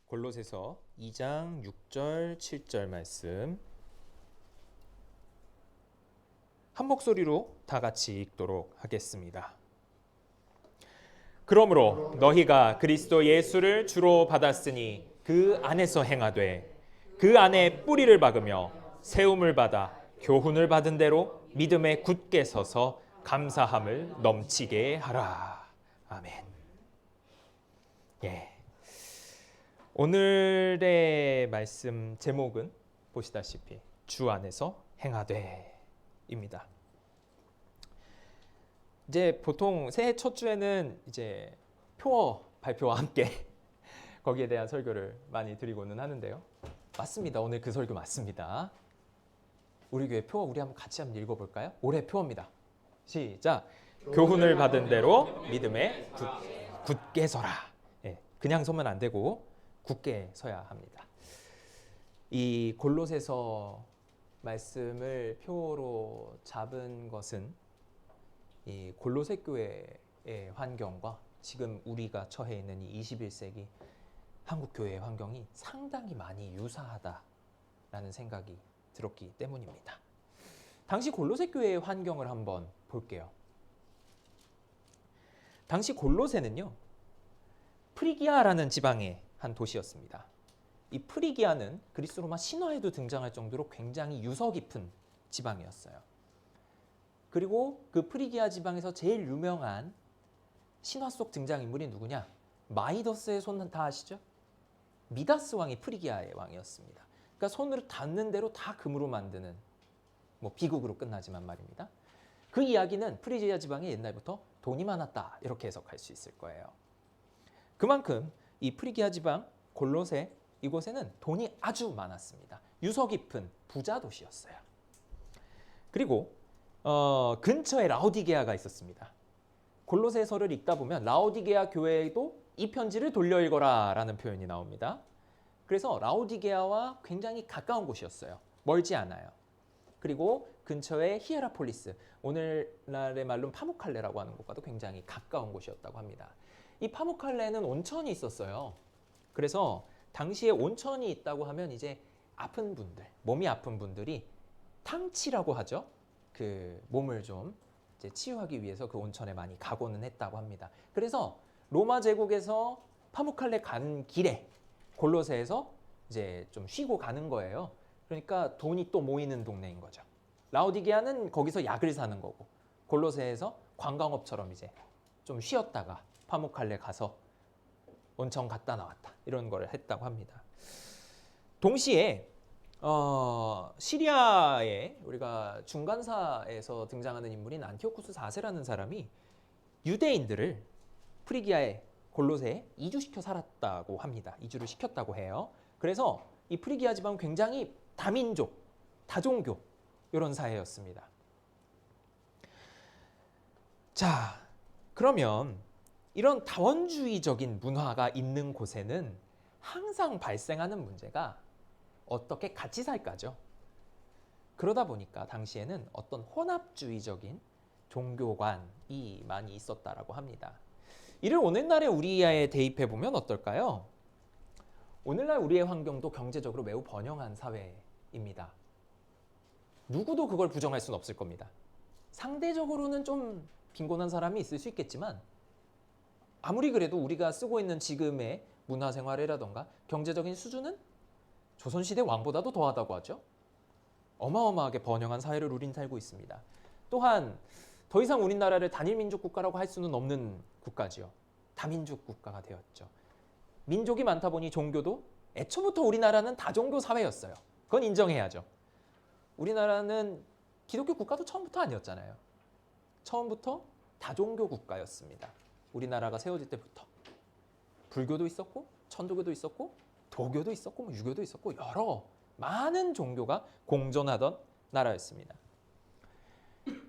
골로새서 2장 6절 7절 말씀 한 목소리로 다 같이 읽도록 하겠습니다. 그러므로 너희가 그리스도 예수를 주로 받았으니 그 안에서 행하되 그 안에 뿌리를 박으며 세움을 받아 교훈을 받은 대로 믿음에 굳게 서서 감사함을 넘치게 하라. 아멘. 예. 오늘의 말씀 제목은 보시다시피 주 안에서 행하되입니다. 이제 보통 새해 첫 주에는 이제 표어 발표와 함께 거기에 대한 설교를 많이 드리고는 하는데요. 맞습니다. 오늘 그 설교 맞습니다. 우리 교회 표어 우리 한번 같이 한번 읽어볼까요? 올해 표어입니다. 시작. 교훈을 받은 대로 믿음에 굳게 서라. 예, 그냥 서면 안 되고 굳게 서야 합니다. 이 골로새서 말씀을 표어로 잡은 것은 이 골로새 교회의 환경과 지금 우리가 처해 있는 이 21세기 한국 교회의 환경이 상당히 많이 유사하다라는 생각이 들었기 때문입니다. 당시 골로새 교회의 환경을 한번 볼게요. 당시 골로새는요, 프리기아라는 지방의 한 도시였습니다. 이 프리기아는 그리스 로마 신화에도 등장할 정도로 굉장히 유서 깊은 지방이었어요. 그리고 그 프리기아 지방에서 제일 유명한 신화 속 등장인물이 누구냐? 마이더스의 손 다 아시죠? 미다스 왕이 프리기아의 왕이었습니다. 그러니까 손으로 닿는 대로 다 금으로 만드는, 뭐 비극으로 끝나지만 말입니다. 그 이야기는 프리기아 지방에 옛날부터 돈이 많았다 이렇게 해석할 수 있을 거예요. 그만큼 이 프리기아 지방 골로새 이곳에는 돈이 아주 많았습니다. 유서 깊은 부자 도시였어요. 그리고 근처에 라오디게아가 있었습니다. 골로새서를 읽다 보면 라오디게아 교회에도 이 편지를 돌려 읽어라 라는 표현이 나옵니다. 그래서 라오디게아와 굉장히 가까운 곳이었어요. 멀지 않아요. 그리고 근처에 히에라폴리스, 오늘날의 말로 파무칼레라고 하는 곳과도 굉장히 가까운 곳이었다고 합니다. 이 파무칼레는 온천이 있었어요. 그래서 당시에 온천이 있다고 하면 이제 아픈 분들, 몸이 아픈 분들이 탕치라고 하죠. 그 몸을 좀 이제 치유하기 위해서 그 온천에 많이 가고는 했다고 합니다. 그래서 로마 제국에서 파무칼레 간 길에 골로새에서 이제 좀 쉬고 가는 거예요. 그러니까 돈이 또 모이는 동네인 거죠. 라오디게아는 거기서 약을 사는 거고, 골로새에서 관광업처럼 이제 좀 쉬었다가 파무칼레 가서 온천 갔다 나왔다 이런 걸 했다고 합니다. 동시에 시리아의 우리가 중간사에서 등장하는 인물인 안티오쿠스 4세라는 사람이 유대인들을 프리기아의 골로새에 이주시켜 살았다고 합니다. 이주를 시켰다고 해요. 그래서 이 프리기아 지방은 굉장히 다민족, 다종교 이런 사회였습니다. 자, 그러면 이런 다원주의적인 문화가 있는 곳에는 항상 발생하는 문제가 어떻게 같이 살까죠? 그러다 보니까 당시에는 어떤 혼합주의적인 종교관이 많이 있었다라고 합니다. 이를 오늘날의 우리에 대입해 보면 어떨까요? 오늘날 우리의 환경도 경제적으로 매우 번영한 사회입니다. 누구도 그걸 부정할 수는 없을 겁니다. 상대적으로는 좀 빈곤한 사람이 있을 수 있겠지만 아무리 그래도 우리가 쓰고 있는 지금의 문화생활이라던가 경제적인 수준은 조선시대 왕보다도 더하다고 하죠. 어마어마하게 번영한 사회를 우린 살고 있습니다. 또한 더 이상 우리나라를 단일민족 국가라고 할 수는 없는 국가지요. 다민족 국가가 되었죠. 민족이 많다 보니 종교도 애초부터 우리나라는 다종교 사회였어요. 그건 인정해야죠. 우리나라는 기독교 국가도 처음부터 아니었잖아요. 처음부터 다종교 국가였습니다. 우리나라가 세워질 때부터 불교도 있었고 천도교도 있었고 도교도 있었고 뭐 유교도 있었고 여러 많은 종교가 공존하던 나라였습니다.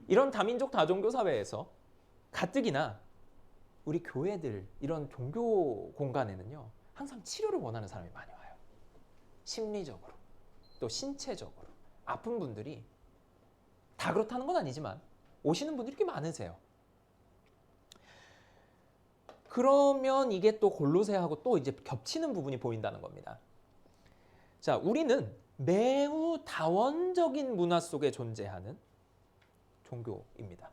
이런 다민족 다종교 사회에서 가뜩이나 우리 교회들 이런 종교 공간에는요 항상 치료를 원하는 사람이 많이 와요. 심리적으로 또 신체적으로 아픈 분들이 다 그렇다는 건 아니지만 오시는 분들이 꽤 많으세요. 그러면 이게 또 골로새하고 또 이제 겹치는 부분이 보인다는 겁니다. 자, 우리는 매우 다원적인 문화 속에 존재하는 종교입니다.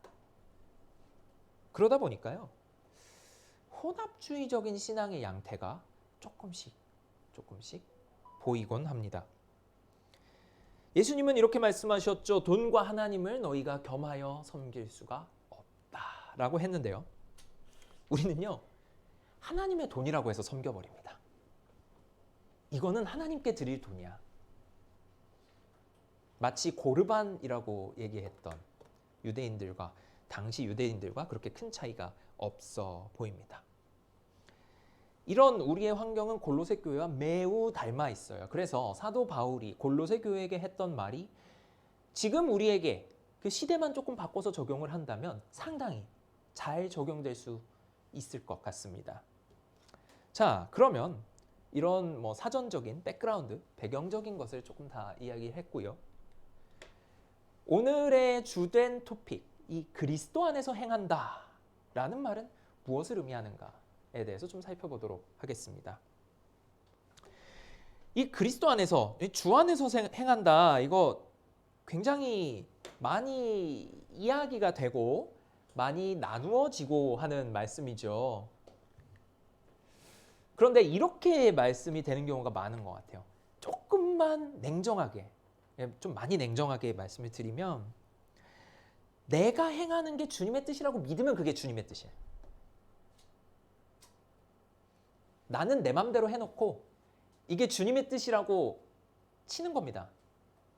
그러다 보니까요, 혼합주의적인 신앙의 양태가 조금씩 보이곤 합니다. 예수님은 이렇게 말씀하셨죠. 돈과 하나님을 너희가 겸하여 섬길 수가 없다라고 했는데요. 우리는요, 하나님의 돈이라고 해서 섬겨버립니다. 이거는 하나님께 드릴 돈이야. 마치 고르반이라고 얘기했던 당시 유대인들과 그렇게 큰 차이가 없어 보입니다. 이런 우리의 환경은 골로새 교회와 매우 닮아 있어요. 그래서 사도 바울이 골로새 교회에게 했던 말이 지금 우리에게 그 시대만 조금 바꿔서 적용을 한다면 상당히 잘 적용될 수 있을 것 같습니다. 자, 그러면 이런 사전적인 백그라운드, 배경적인 것을 조금 다 이야기했고요. 오늘의 주된 토픽, 이 그리스도 안에서 행한다라는 말은 무엇을 의미하는가에 대해서 좀 살펴보도록 하겠습니다. 이 그리스도 안에서, 주 안에서 행한다, 이거 굉장히 많이 이야기가 되고 많이 나누어지고 하는 말씀이죠. 그런데 이렇게 말씀이 되는 경우가 많은 것 같아요. 조금만 냉정하게, 좀 많이 냉정하게 말씀을 드리면 내가 행하는 게 주님의 뜻이라고 믿으면 그게 주님의 뜻이에요. 나는 내 맘대로 해놓고 이게 주님의 뜻이라고 치는 겁니다.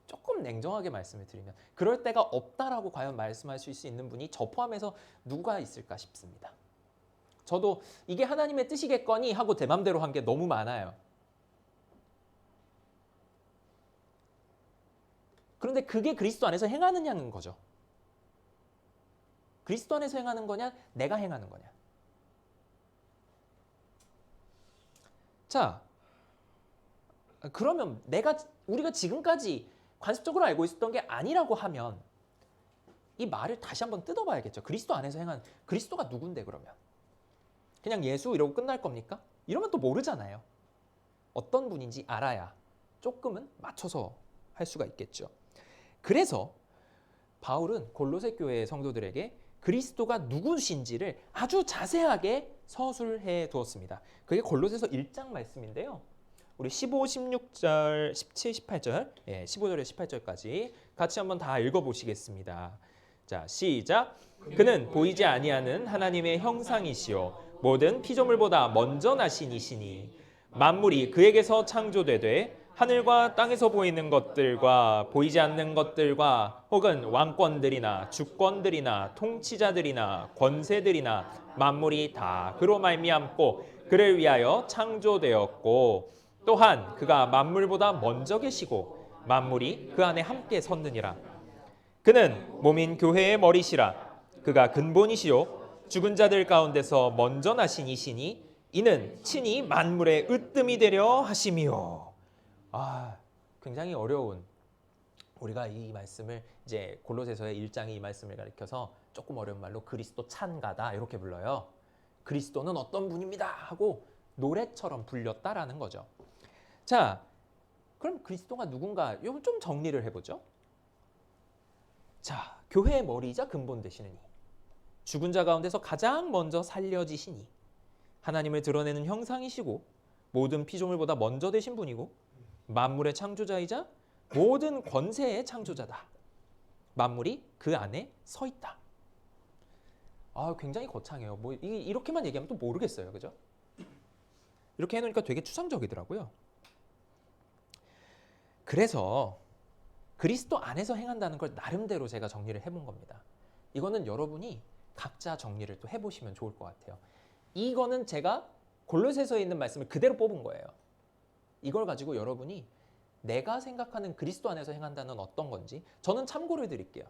조금 냉정하게 말씀을 드리면 그럴 때가 없다라고 과연 말씀하실 수 있는 분이 저 포함해서 누가 있을까 싶습니다. 저도 이게 하나님의 뜻이겠거니 하고 제 맘대로 한 게 너무 많아요. 그런데 그게 그리스도 안에서 행하느냐는 거죠. 그리스도 안에서 행하는 거냐, 내가 행하는 거냐. 자, 그러면 우리가 지금까지 관습적으로 알고 있었던 게 아니라고 하면 이 말을 다시 한번 뜯어봐야겠죠. 그리스도 안에서 행하는 그리스도가 누군데 그러면? 그냥 예수 이러고 끝날 겁니까? 이러면 또 모르잖아요. 어떤 분인지 알아야 조금은 맞춰서 할 수가 있겠죠. 그래서 바울은 골로새 교회 성도들에게 그리스도가 누구신지를 아주 자세하게 서술해 두었습니다. 그게 골로새서 1장 말씀인데요. 우리 15, 16절, 17, 18절, 15절에 18절까지 같이 한번 다 읽어보시겠습니다. 자, 시작. 그는 보이지 아니하는 하나님의 형상이시요 모든 피조물보다 먼저 나신 이시니 만물이 그에게서 창조되되 하늘과 땅에서 보이는 것들과 보이지 않는 것들과 혹은 왕권들이나 주권들이나 통치자들이나 권세들이나 만물이 다 그로 말미암고 그를 위하여 창조되었고 또한 그가 만물보다 먼저 계시고 만물이 그 안에 함께 섰느니라. 그는 몸인 교회의 머리시라. 그가 근본이시요 죽은 자들 가운데서 먼저 나신 이시니 이는 친히 만물의 으뜸이 되려 하심이요. 굉장히 어려운, 우리가 이 말씀을 이제 골로새서의 1장이 이 말씀을 가리켜서 조금 어려운 말로 그리스도 찬가다 이렇게 불러요. 그리스도는 어떤 분입니다 하고 노래처럼 불렸다라는 거죠. 자, 그럼 그리스도가 누군가 이거 좀 정리를 해보죠. 자, 교회의 머리이자 근본 되시는 이, 죽은 자 가운데서 가장 먼저 살려지시니 하나님을 드러내는 형상이시고 모든 피조물보다 먼저 되신 분이고 만물의 창조자이자 모든 권세의 창조자다. 만물이 그 안에 서 있다. 굉장히 거창해요. 이렇게만 얘기하면 또 모르겠어요. 그죠? 이렇게 해놓으니까 되게 추상적이더라고요. 그래서 그리스도 안에서 행한다는 걸 나름대로 제가 정리를 해본 겁니다. 이거는 여러분이 각자 정리를 또 해보시면 좋을 것 같아요. 이거는 제가 골로새서에 있는 말씀을 그대로 뽑은 거예요. 이걸 가지고 여러분이 내가 생각하는 그리스도 안에서 행한다는 어떤 건지 저는 참고를 드릴게요.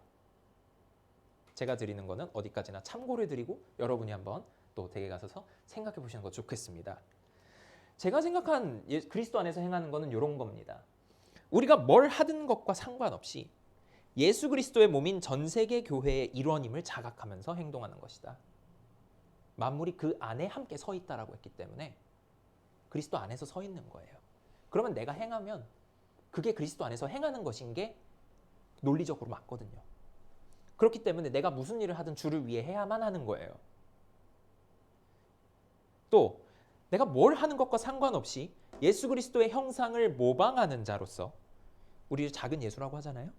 제가 드리는 거는 어디까지나 참고를 드리고 여러분이 한번 또 댁에 가서 생각해 보시는 거 좋겠습니다. 제가 생각한 그리스도 안에서 행하는 거는 이런 겁니다. 우리가 뭘 하든 것과 상관없이 예수 그리스도의 몸인 전 세계 교회의 일원임을 자각하면서 행동하는 것이다. 만물이 그 안에 함께 서 있다라고 했기 때문에 그리스도 안에서 서 있는 거예요. 그러면 내가 행하면 그게 그리스도 안에서 행하는 것인 게 논리적으로 맞거든요. 그렇기 때문에 내가 무슨 일을 하든 주를 위해 해야만 하는 거예요. 또 내가 뭘 하는 것과 상관없이 예수 그리스도의 형상을 모방하는 자로서, 우리 작은 예수라고 하잖아요.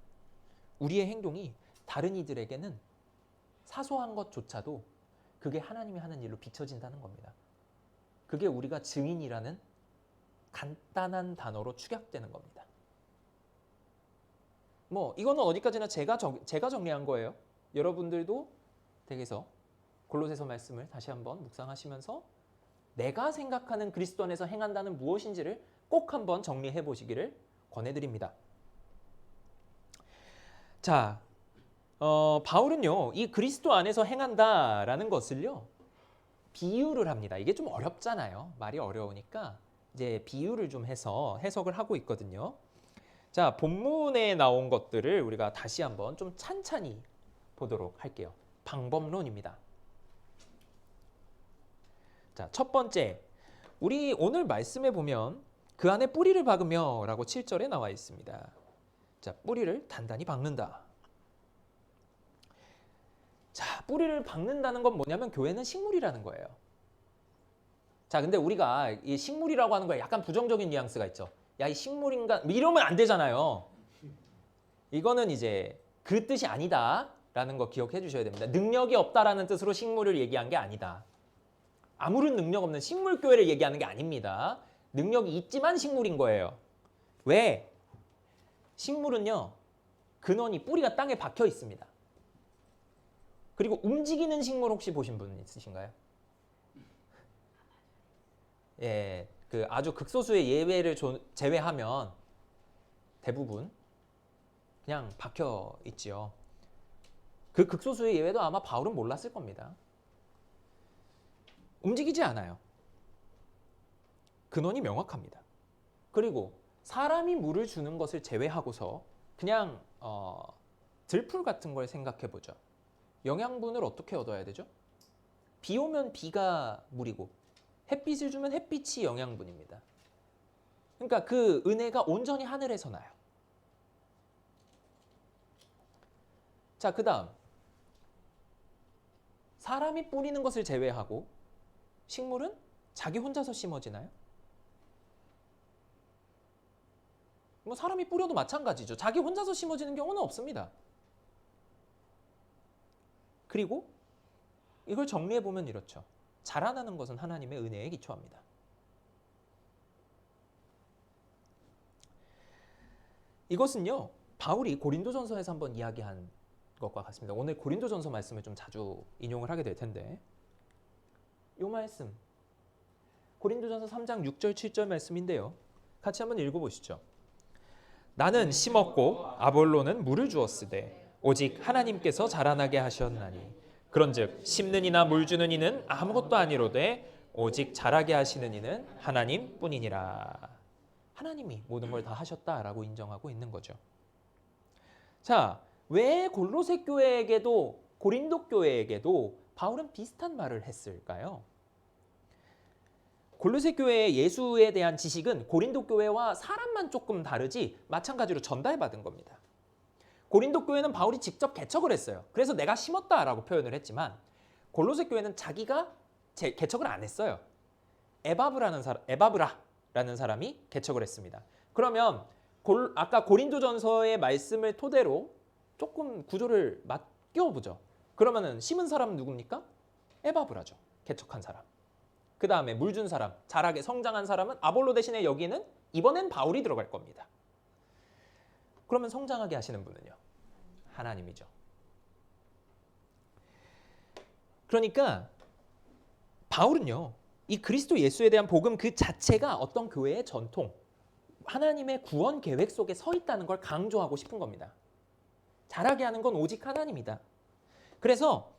우리의 행동이 다른 이들에게는 사소한 것조차도 그게 하나님이 하는 일로 비춰진다는 겁니다. 그게 우리가 증인이라는 간단한 단어로 축약되는 겁니다. 뭐 이거는 어디까지나 제가 정리한 거예요. 여러분들도 댁에서 골로새서 말씀을 다시 한번 묵상하시면서 내가 생각하는 그리스도 안에서 행한다는 무엇인지를 꼭 한번 정리해 보시기를 권해드립니다. 자, 바울은요, 이 그리스도 안에서 행한다라는 것을요, 비유를 합니다. 이게 좀 어렵잖아요. 말이 어려우니까 이제 비유를 좀 해서 해석을 하고 있거든요. 자, 본문에 나온 것들을 우리가 다시 한번 좀 찬찬히 보도록 할게요. 방법론입니다. 자, 첫 번째, 우리 오늘 말씀에 보면 그 안에 뿌리를 박으며 라고 7절에 나와 있습니다. 자, 뿌리를 단단히 박는다. 자, 뿌리를 박는다는 건 뭐냐면 교회는 식물이라는 거예요. 자, 근데 우리가 이 식물이라고 하는 거에 약간 부정적인 뉘앙스가 있죠. 야, 이 식물인가? 이러면 안 되잖아요. 이거는 이제 그 뜻이 아니다라는 거 기억해 주셔야 됩니다. 능력이 없다라는 뜻으로 식물을 얘기한 게 아니다. 아무런 능력 없는 식물 교회를 얘기하는 게 아닙니다. 능력이 있지만 식물인 거예요. 왜? 식물은요, 근원이 뿌리가 땅에 박혀 있습니다. 그리고 움직이는 식물 혹시 보신 분 있으신가요? 예, 그 아주 극소수의 예외를 제외하면 대부분 그냥 박혀 있지요. 그 극소수의 예외도 아마 바울은 몰랐을 겁니다. 움직이지 않아요. 근원이 명확합니다. 그리고 사람이 물을 주는 것을 제외하고서 그냥 들풀 같은 걸 생각해 보죠. 영양분을 어떻게 얻어야 되죠? 비 오면 비가 물이고 햇빛을 주면 햇빛이 영양분입니다. 그러니까 그 은혜가 온전히 하늘에서 나요. 자, 그 다음 사람이 뿌리는 것을 제외하고 식물은 자기 혼자서 심어지나요? 뭐 사람이 뿌려도 마찬가지죠. 자기 혼자서 심어지는 경우는 없습니다. 그리고 이걸 정리해 보면 이렇죠. 자라나는 것은 하나님의 은혜에 기초합니다. 이것은요, 바울이 고린도전서에서 한번 이야기한 것과 같습니다. 오늘 고린도전서 말씀을 좀 자주 인용을 하게 될 텐데, 이 말씀 고린도전서 3장 6절 7절 말씀인데요. 같이 한번 읽어보시죠. 나는 심었고 아볼로는 물을 주었으되 오직 하나님께서 자라나게 하셨나니 그런즉 심는 이나 물 주는 이는 아무것도 아니로되 오직 자라게 하시는 이는 하나님뿐이니라. 하나님이 모든 걸 다 하셨다라고 인정하고 있는 거죠. 자, 왜 골로새 교회에게도 고린도 교회에게도 바울은 비슷한 말을 했을까요? 골로새 교회의 예수에 대한 지식은 고린도 교회와 사람만 조금 다르지 마찬가지로 전달받은 겁니다. 고린도 교회는 바울이 직접 개척을 했어요. 그래서 내가 심었다라고 표현을 했지만 골로새 교회는 자기가 개척을 안 했어요. 에바브라라는 사람이 개척을 했습니다. 그러면 아까 고린도전서의 말씀을 토대로 조금 구조를 맡겨보죠. 그러면은 심은 사람은 누굽니까? 에바브라죠. 개척한 사람. 그 다음에 물 준 사람, 자라게 성장한 사람은 아볼로 대신에 여기는 이번엔 바울이 들어갈 겁니다. 그러면 성장하게 하시는 분은요? 하나님이죠. 그러니까 바울은요, 이 그리스도 예수에 대한 복음 그 자체가 어떤 교회의 전통, 하나님의 구원 계획 속에 서 있다는 걸 강조하고 싶은 겁니다. 자라게 하는 건 오직 하나님이다. 그래서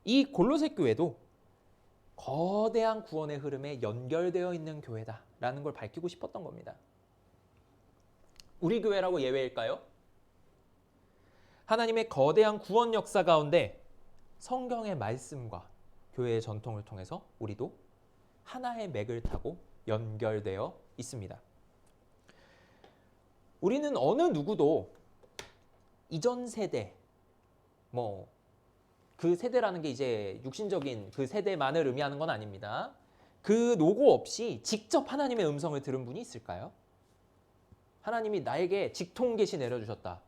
이 골로새 교회도 거대한 구원의 흐름에 연결되어 있는 교회다라는 걸 밝히고 싶었던 겁니다. 우리 교회라고 예외일까요? 하나님의 거대한 구원 역사 가운데 성경의 말씀과 교회의 전통을 통해서 우리도 하나의 맥을 타고 연결되어 있습니다. 우리는 어느 누구도 이전 세대, 그 세대라는 게 이제 육신적인 그 세대만을 의미하는 건 아닙니다. 그 노고 없이 직접 하나님의 음성을 들은 분이 있을까요? 하나님이 나에게 직통 계시 내려주셨다.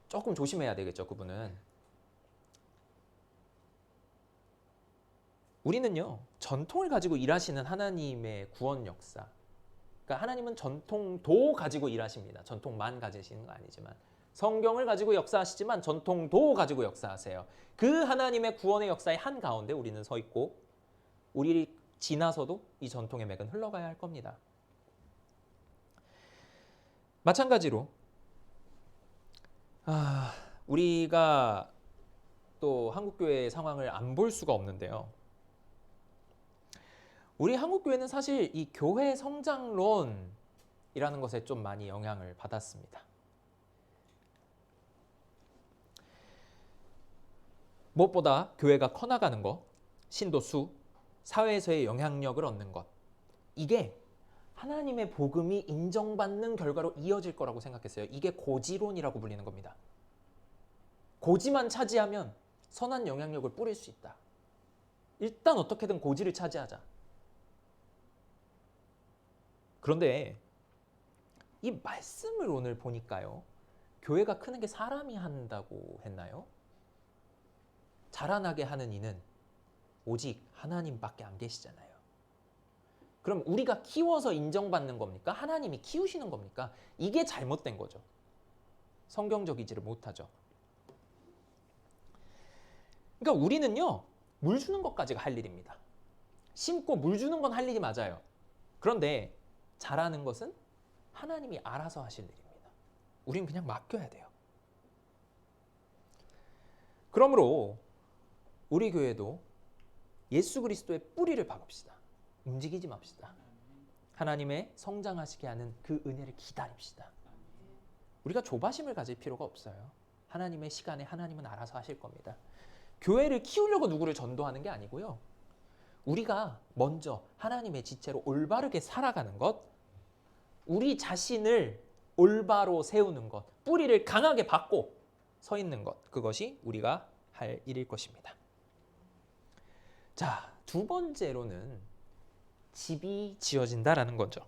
조금 조심해야 되겠죠, 그분은. 우리는요, 전통을 가지고 일하시는 하나님의 구원 역사. 그러니까 하나님은 전통도 가지고 일하십니다. 전통만 가지시는 거 아니지만. 성경을 가지고 역사하시지만 전통도 가지고 역사하세요. 그 하나님의 구원의 역사의 한가운데 우리는 서 있고 우리 지나서도 이 전통의 맥은 흘러가야 할 겁니다. 마찬가지로 우리가 또 한국교회의 상황을 안 볼 수가 없는데요. 우리 한국교회는 사실 이 교회 성장론이라는 것에 좀 많이 영향을 받았습니다. 무엇보다 교회가 커나가는 것, 신도수, 사회에서의 영향력을 얻는 것, 이게 하나님의 복음이 인정받는 결과로 이어질 거라고 생각했어요. 이게 고지론이라고 불리는 겁니다. 고지만 차지하면 선한 영향력을 뿌릴 수 있다. 일단 어떻게든 고지를 차지하자. 그런데 이 말씀을 오늘 보니까요. 교회가 크는 게 사람이 한다고 했나요? 자라나게 하는 이는 오직 하나님밖에 안 계시잖아요. 그럼 우리가 키워서 인정받는 겁니까? 하나님이 키우시는 겁니까? 이게 잘못된 거죠. 성경적이지를 못하죠. 그러니까 우리는요, 물 주는 것까지가 할 일입니다. 심고 물 주는 건 할 일이 맞아요. 그런데 자라는 것은 하나님이 알아서 하실 일입니다. 우린 그냥 맡겨야 돼요. 그러므로 우리 교회도 예수 그리스도의 뿌리를 박읍시다. 움직이지 맙시다. 하나님의 성장하시게 하는 그 은혜를 기다립시다. 우리가 조바심을 가질 필요가 없어요. 하나님의 시간에 하나님은 알아서 하실 겁니다. 교회를 키우려고 누구를 전도하는 게 아니고요. 우리가 먼저 하나님의 지체로 올바르게 살아가는 것, 우리 자신을 올바로 세우는 것, 뿌리를 강하게 박고 서 있는 것, 그것이 우리가 할 일일 것입니다. 자, 두 번째로는 집이 지어진다라는 거죠.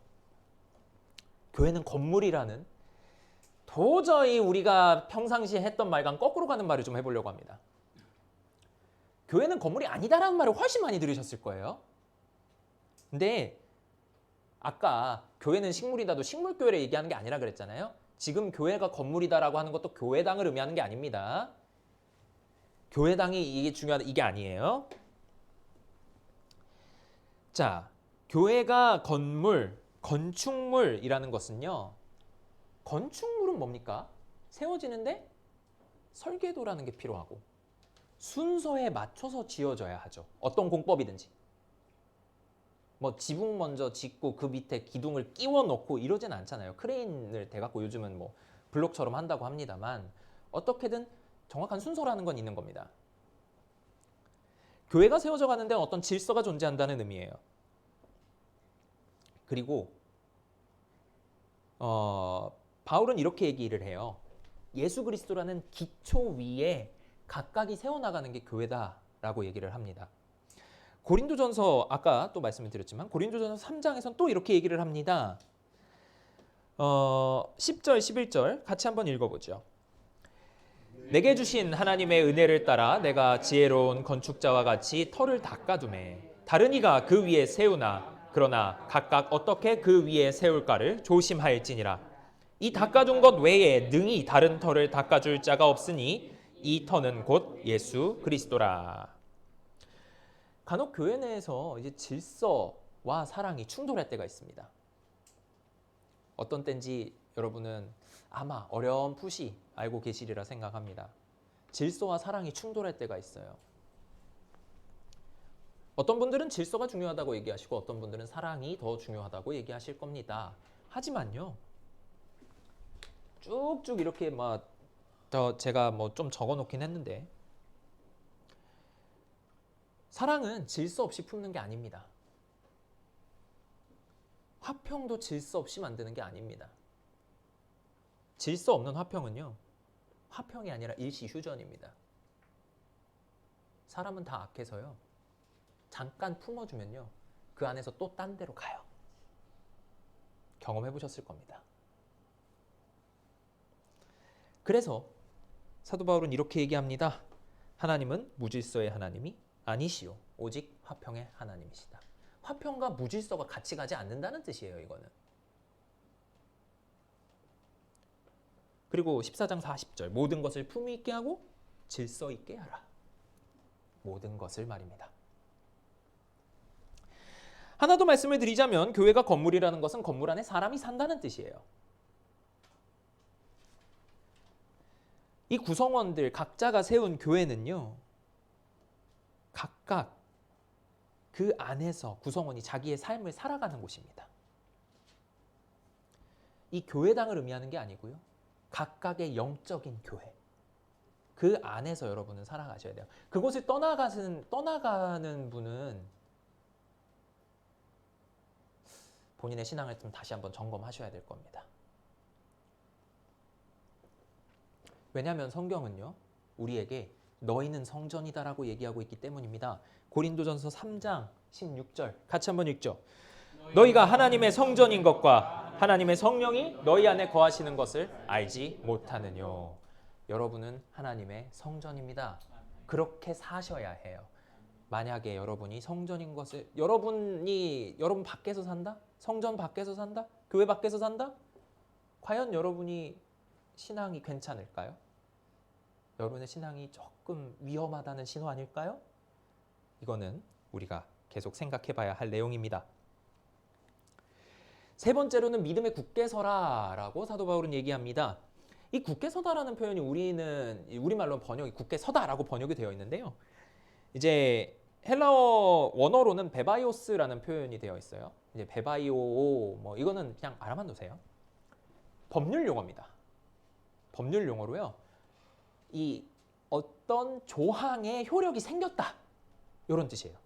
교회는 건물이라는 도저히 우리가 평상시에 했던 말과는 거꾸로 가는 말을 좀 해보려고 합니다. 교회는 건물이 아니다라는 말을 훨씬 많이 들으셨을 거예요. 근데 아까 교회는 식물이다도 식물교회를 얘기하는 게 아니라 그랬잖아요. 지금 교회가 건물이다라고 하는 것도 교회당을 의미하는 게 아닙니다. 교회당이 이게 중요하다 이게 아니에요. 자, 교회가 건물, 건축물이라는 것은요. 건축물은 뭡니까? 세워지는데 설계도라는 게 필요하고 순서에 맞춰서 지어져야 하죠. 어떤 공법이든지. 지붕 먼저 짓고 그 밑에 기둥을 끼워 넣고 이러진 않잖아요. 크레인을 대갖고 요즘은 블록처럼 한다고 합니다만 어떻게든 정확한 순서라는 건 있는 겁니다. 교회가 세워져 가는 데는 어떤 질서가 존재한다는 의미예요. 그리고 바울은 이렇게 얘기를 해요. 예수 그리스도라는 기초 위에 각각이 세워나가는 게 교회다라고 얘기를 합니다. 고린도전서 아까 또 말씀을 드렸지만 고린도전서 3장에서는 또 이렇게 얘기를 합니다. 10절 11절 같이 한번 읽어보죠. 내게 주신 하나님의 은혜를 따라 내가 지혜로운 건축자와 같이 터를 닦아두매 다른 이가 그 위에 세우나 그러나 각각 어떻게 그 위에 세울까를 조심하일지니라. 이 닦아둔 것 외에 능히 다른 터를 닦아줄 자가 없으니 이 터는 곧 예수 그리스도라. 간혹 교회 내에서 이제 질서와 사랑이 충돌할 때가 있습니다. 어떤 때인지 여러분은 아마 어렴풋이 알고 계시리라 생각합니다. 질서와 사랑이 충돌할 때가 있어요. 어떤 분들은 질서가 중요하다고 얘기하시고 어떤 분들은 사랑이 더 중요하다고 얘기하실 겁니다. 하지만요. 쭉쭉 이렇게 제가 좀 적어 놓긴 했는데 사랑은 질서 없이 품는 게 아닙니다. 화평도 질서 없이 만드는 게 아닙니다. 질서 없는 화평은요, 화평이 아니라 일시휴전입니다. 사람은 다 악해서요, 잠깐 품어주면요, 그 안에서 또 딴 데로 가요. 경험해 보셨을 겁니다. 그래서 사도 바울은 이렇게 얘기합니다. 하나님은 무질서의 하나님이 아니시오. 오직 화평의 하나님이시다. 화평과 무질서가 같이 가지 않는다는 뜻이에요, 이거는. 그리고 14장 40절, 모든 것을 품위 있게 하고 질서 있게 하라. 모든 것을 말입니다. 하나 더 말씀을 드리자면, 교회가 건물이라는 것은 건물 안에 사람이 산다는 뜻이에요. 이 구성원들 각자가 세운 교회는요, 각각 그 안에서 구성원이 자기의 삶을 살아가는 곳입니다. 이 교회당을 의미하는 게 아니고요, 각각의 영적인 교회, 그 안에서 여러분은 살아가셔야 돼요. 그곳을 떠나가는 분은 본인의 신앙을 좀 다시 한번 점검하셔야 될 겁니다. 왜냐하면 성경은요, 우리에게 너희는 성전이다라고 얘기하고 있기 때문입니다. 고린도전서 3장 16절 같이 한번 읽죠. 너희가 하나님의 성전인 것과 하나님의 성령이 너희 안에 거하시는 것을 알지 못하느뇨. 여러분은 하나님의 성전입니다. 그렇게 사셔야 해요. 만약에 여러분이 성전인 것을, 여러분 밖에서 산다? 성전 밖에서 산다? 교회 밖에서 산다? 과연 여러분이 신앙이 괜찮을까요? 여러분의 신앙이 조금 위험하다는 신호 아닐까요? 이거는 우리가 계속 생각해 봐야 할 내용입니다. 세 번째로는 믿음에 굳게 서라라고 사도 바울은 얘기합니다. 이 굳게 서다라는 표현이 우리말로 번역이 굳게 서다라고 번역이 되어 있는데요. 이제 헬라어 원어로는 베바이오스라는 표현이 되어 있어요. 이제 베바이오 뭐 이거는 그냥 알아만 두세요. 법률 용어입니다. 법률 용어로요. 이 어떤 조항에 효력이 생겼다. 이런 뜻이에요.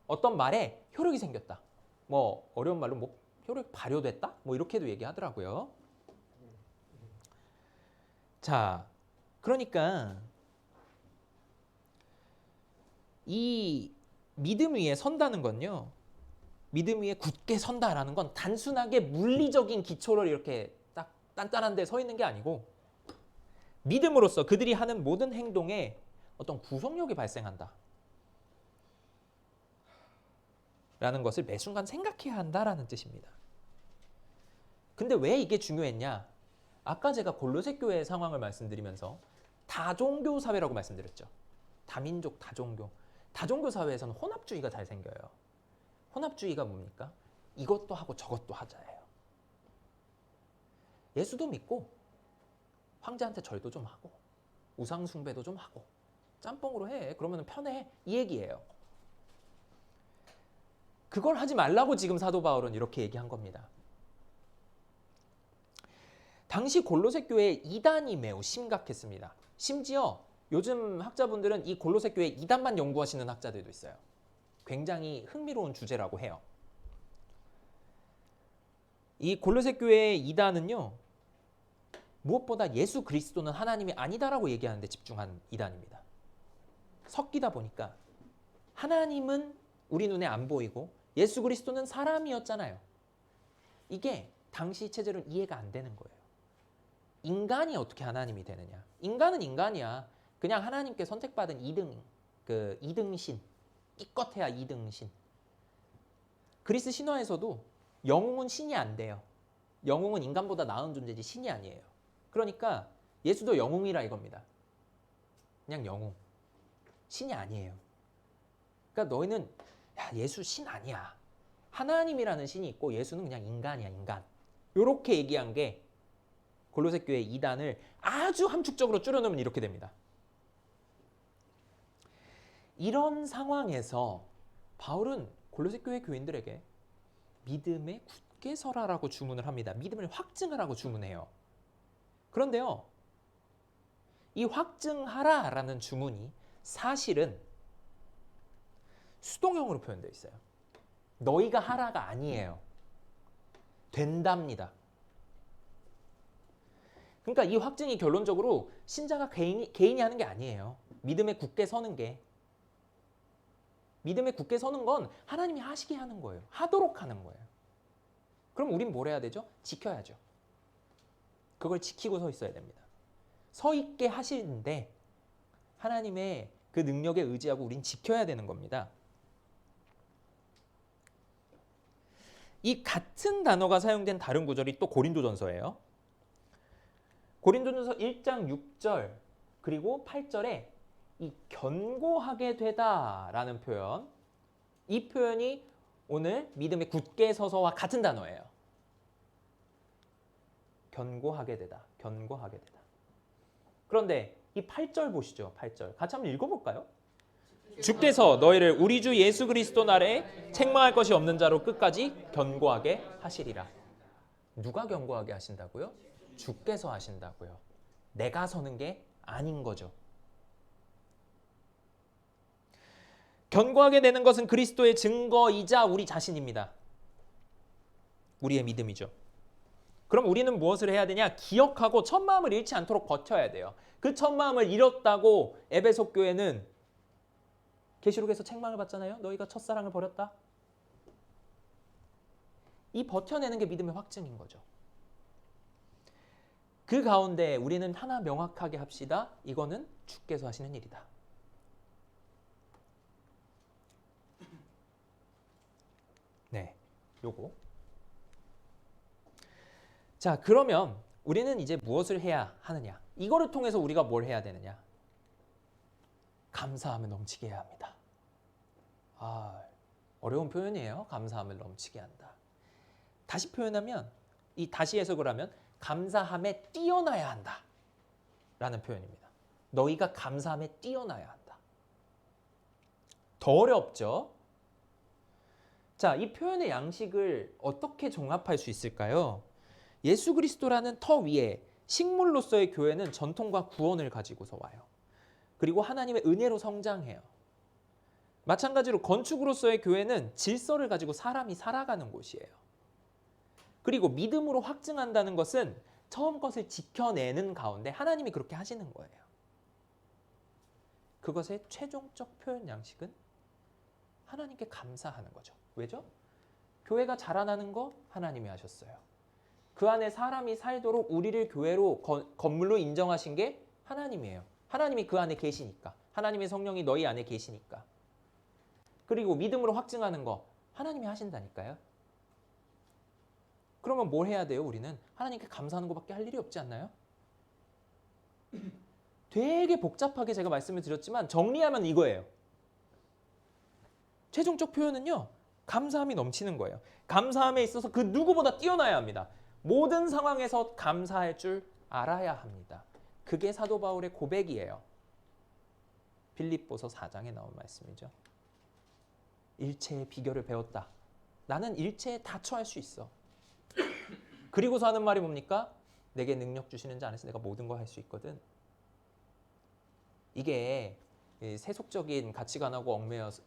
어떤 말에 효력이 생겼다. 뭐 어려운 말로 뭐 효력이 발효됐다? 뭐 이렇게도 얘기하더라고요. 자, 그러니까 이 믿음 위에 선다는 건요, 믿음 위에 굳게 선다라는 건 단순하게 물리적인 기초를 이렇게 딱 단단한 데 서 있는 게 아니고, 믿음으로써 그들이 하는 모든 행동에 어떤 구속력이 발생한다 라는 것을 매 순간 생각해야 한다라는 뜻입니다. 근데 왜 이게 중요했냐? 아까 제가 골로새 교회의 상황을 말씀드리면서 다종교 사회라고 말씀드렸죠. 다민족, 다종교. 다종교 사회에서는 혼합주의가 잘 생겨요. 혼합주의가 뭡니까? 이것도 하고 저것도 하자예요. 예수도 믿고 황제한테 절도 좀 하고 우상 숭배도 좀 하고 짬뽕으로 해. 그러면 편해. 이 얘기예요. 그걸 하지 말라고 지금 사도 바울은 이렇게 얘기한 겁니다. 당시 골로새 교회의 이단이 매우 심각했습니다. 심지어 요즘 학자분들은 이 골로새 교회 이단만 연구하시는 학자들도 있어요. 굉장히 흥미로운 주제라고 해요. 이 골로새 교회의 이단은요, 무엇보다 예수 그리스도는 하나님이 아니다라고 얘기하는 데 집중한 이단입니다. 섞이다 보니까 하나님은 우리 눈에 안 보이고 예수 그리스도는 사람이었잖아요. 이게 당시 체제로는 이해가 안 되는 거예요. 인간이 어떻게 하나님이 되느냐? 인간은 인간이야. 그냥 하나님께 선택받은 2등신. 기껏해야 2등신. 그리스 신화에서도 영웅은 신이 안 돼요. 영웅은 인간보다 나은 존재지 신이 아니에요. 그러니까 예수도 영웅이라 이겁니다. 그냥 영웅. 신이 아니에요. 그러니까 너희는 야, 예수 신 아니야. 하나님이라는 신이 있고 예수는 그냥 인간이야, 인간. 이렇게 얘기한 게 골로새 교회 이단을 아주 함축적으로 줄여놓으면 이렇게 됩니다. 이런 상황에서 바울은 골로새 교회 교인들에게 믿음에 굳게 서라라고 주문을 합니다. 믿음을 확증하라고 주문해요. 그런데요, 이 확증하라라는 주문이 사실은 수동형으로 표현되어 있어요. 너희가 하라가 아니에요. 된답니다. 그러니까 이 확증이 결론적으로 신자가 개인이 하는 게 아니에요. 믿음에 굳게 서는 게. 믿음에 굳게 서는 건 하나님이 하시게 하는 거예요. 하도록 하는 거예요. 그럼 우린 뭘 해야 되죠? 지켜야죠. 그걸 지키고 서 있어야 됩니다. 서 있게 하시는데 하나님의 그 능력에 의지하고 우린 지켜야 되는 겁니다. 이 같은 단어가 사용된 다른 구절이 또 고린도전서예요. 고린도전서 1장 6절 그리고 8절에 이 견고하게 되다라는 표현, 이 표현이 오늘 믿음에 굳게 서서와 같은 단어예요. 견고하게 되다, 견고하게 되다. 그런데 이 8절 보시죠. 8절 같이 한번 읽어볼까요? 주께서 너희를 우리 주 예수 그리스도 날에 책망할 것이 없는 자로 끝까지 견고하게 하시리라. 누가 견고하게 하신다고요? 주께서 하신다고요. 내가 서는 게 아닌 거죠. 견고하게 되는 것은 그리스도의 증거이자 우리 자신입니다. 우리의 믿음이죠. 그럼 우리는 무엇을 해야 되냐? 기억하고 첫마음을 잃지 않도록 버텨야 돼요. 그 첫마음을 잃었다고 에베소 교회는 계시록에서 책망을 받잖아요. 너희가 첫사랑을 버렸다. 이 버텨내는 게 믿음의 확증인 거죠. 그 가운데 우리는 하나 명확하게 합시다. 이거는 주께서 하시는 일이다. 네, 요거. 자, 그러면 우리는 이제 무엇을 해야 하느냐? 이거를 통해서 우리가 뭘 해야 되느냐? 감사함을 넘치게 해야 합니다. 어려운 표현이에요. 감사함을 넘치게 한다. 다시 표현하면, 다시 해석을 하면 감사함에 뛰어나야 한다 라는 표현입니다. 너희가 감사함에 뛰어나야 한다. 더 어렵죠? 자, 이 표현의 양식을 어떻게 종합할 수 있을까요? 예수 그리스도라는 터 위에 식물로서의 교회는 전통과 구원을 가지고서 와요. 그리고 하나님의 은혜로 성장해요. 마찬가지로 건축으로서의 교회는 질서를 가지고 사람이 살아가는 곳이에요. 그리고 믿음으로 확증한다는 것은 처음 것을 지켜내는 가운데 하나님이 그렇게 하시는 거예요. 그것의 최종적 표현 양식은 하나님께 감사하는 거죠. 왜죠? 교회가 자라나는 거 하나님이 하셨어요. 그 안에 사람이 살도록 우리를 교회로 건물로 인정하신 게 하나님이에요. 하나님이 그 안에 계시니까. 하나님의 성령이 너희 안에 계시니까. 그리고 믿음으로 확증하는 거 하나님이 하신다니까요. 그러면 뭘 해야 돼요? 우리는 하나님께 감사하는 것밖에 할 일이 없지 않나요? 되게 복잡하게 제가 말씀을 드렸지만 정리하면 이거예요. 최종적 표현은요. 감사함이 넘치는 거예요. 감사함에 있어서 그 누구보다 뛰어나야 합니다. 모든 상황에서 감사할 줄 알아야 합니다. 그게 사도 바울의 고백이에요. 빌립보서 4장에 나온 말씀이죠. 일체의 비결을 배웠다. 나는 일체에 다 처할 수 있어. 그리고서 하는 말이 뭡니까? 내게 능력 주시는 자 안에서 내가 모든 걸 할 수 있거든. 이게 세속적인 가치관하고 얽매여서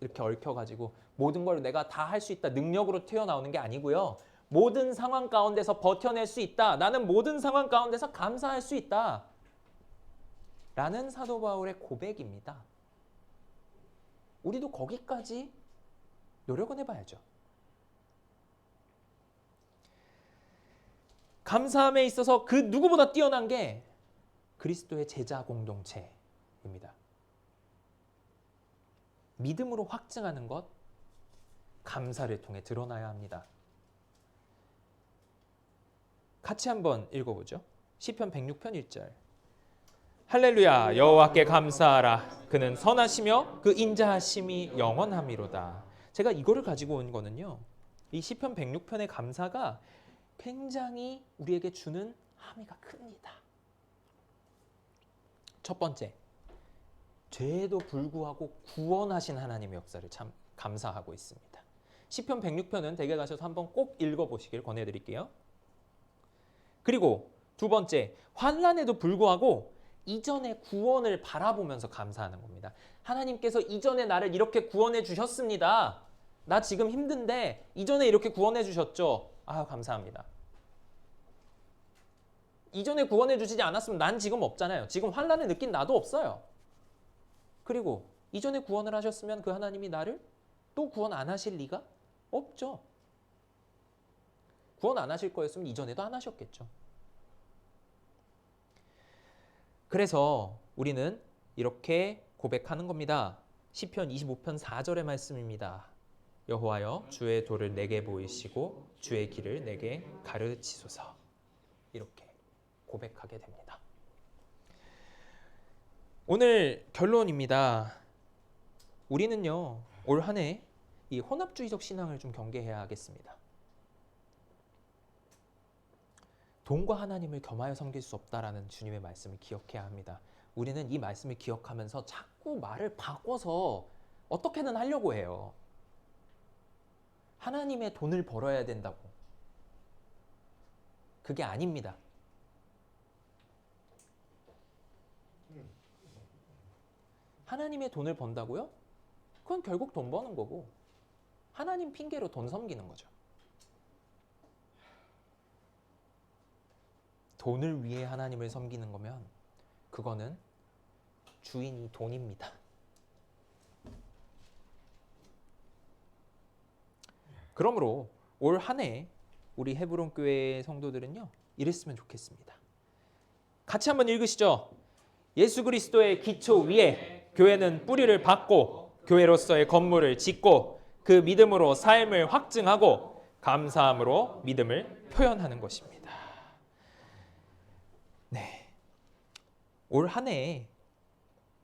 이렇게 얽혀가지고 모든 걸 내가 다 할 수 있다. 능력으로 튀어나오는 게 아니고요. 모든 상황 가운데서 버텨낼 수 있다. 나는 모든 상황 가운데서 감사할 수 있다. 라는 사도 바울의 고백입니다. 우리도 거기까지 노력은 해봐야죠. 감사함에 있어서 그 누구보다 뛰어난 게 그리스도의 제자 공동체입니다. 믿음으로 확증하는 것, 감사를 통해 드러나야 합니다. 같이 한번 읽어보죠. 시편 106편 1절. 할렐루야, 여호와께 감사하라. 그는 선하시며 그 인자하심이 영원함이로다. 제가 이거를 가지고 온 거는요. 이 시편 106편의 감사가 굉장히 우리에게 주는 함의가 큽니다. 첫 번째, 죄에도 불구하고 구원하신 하나님의 역사를 참 감사하고 있습니다. 시편 106편은 댁에 가셔서 한번 꼭 읽어보시길 권해드릴게요. 그리고 두 번째, 환난에도 불구하고 이전의 구원을 바라보면서 감사하는 겁니다. 하나님께서 이전에 나를 이렇게 구원해 주셨습니다. 나 지금 힘든데 이전에 이렇게 구원해 주셨죠. 아, 감사합니다. 이전에 구원해 주시지 않았으면 난 지금 없잖아요. 지금 환난을 느낀 나도 없어요. 그리고 이전에 구원을 하셨으면 그 하나님이 나를 또 구원 안 하실 리가 없죠. 구원 안 하실 거였으면 이전에도 안 하셨겠죠. 그래서 우리는 이렇게 고백하는 겁니다. 시편 25편 4절의 말씀입니다. 여호와여 주의 도를 내게 보이시고 주의 길을 내게 가르치소서. 이렇게 고백하게 됩니다. 오늘 결론입니다. 우리는요, 올 한 해 이 혼합주의적 신앙을 좀 경계해야 하겠습니다. 돈과 하나님을 겸하여 섬길 수 없다라는 주님의 말씀을 기억해야 합니다. 우리는 이 말씀을 기억하면서 자꾸 말을 바꿔서 어떻게든 하려고 해요. 하나님의 돈을 벌어야 된다고. 그게 아닙니다. 하나님의 돈을 번다고요? 그건 결국 돈 버는 거고 하나님 핑계로 돈 섬기는 거죠. 돈을 위해 하나님을 섬기는 거면 그거는 주인이 돈입니다. 그러므로 올 한 해 우리 헤브론 교회 성도들은요, 이랬으면 좋겠습니다. 같이 한번 읽으시죠. 예수 그리스도의 기초 위에 교회는 뿌리를 받고 교회로서의 건물을 짓고 그 믿음으로 삶을 확증하고 감사함으로 믿음을 표현하는 것입니다. 네, 올 한 해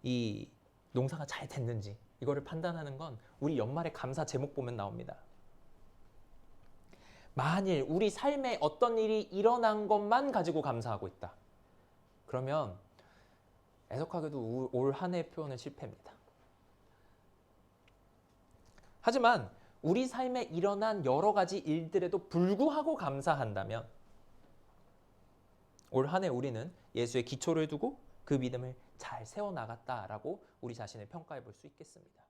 이 농사가 잘 됐는지 이거를 판단하는 건 우리 연말에 감사 제목 보면 나옵니다. 만일 우리 삶에 어떤 일이 일어난 것만 가지고 감사하고 있다. 그러면 애석하게도 올 한 해 표현은 실패입니다. 하지만 우리 삶에 일어난 여러 가지 일들에도 불구하고 감사한다면 올 한 해 우리는 예수의 기초를 두고 그 믿음을 잘 세워나갔다라고 우리 자신을 평가해 볼 수 있겠습니다.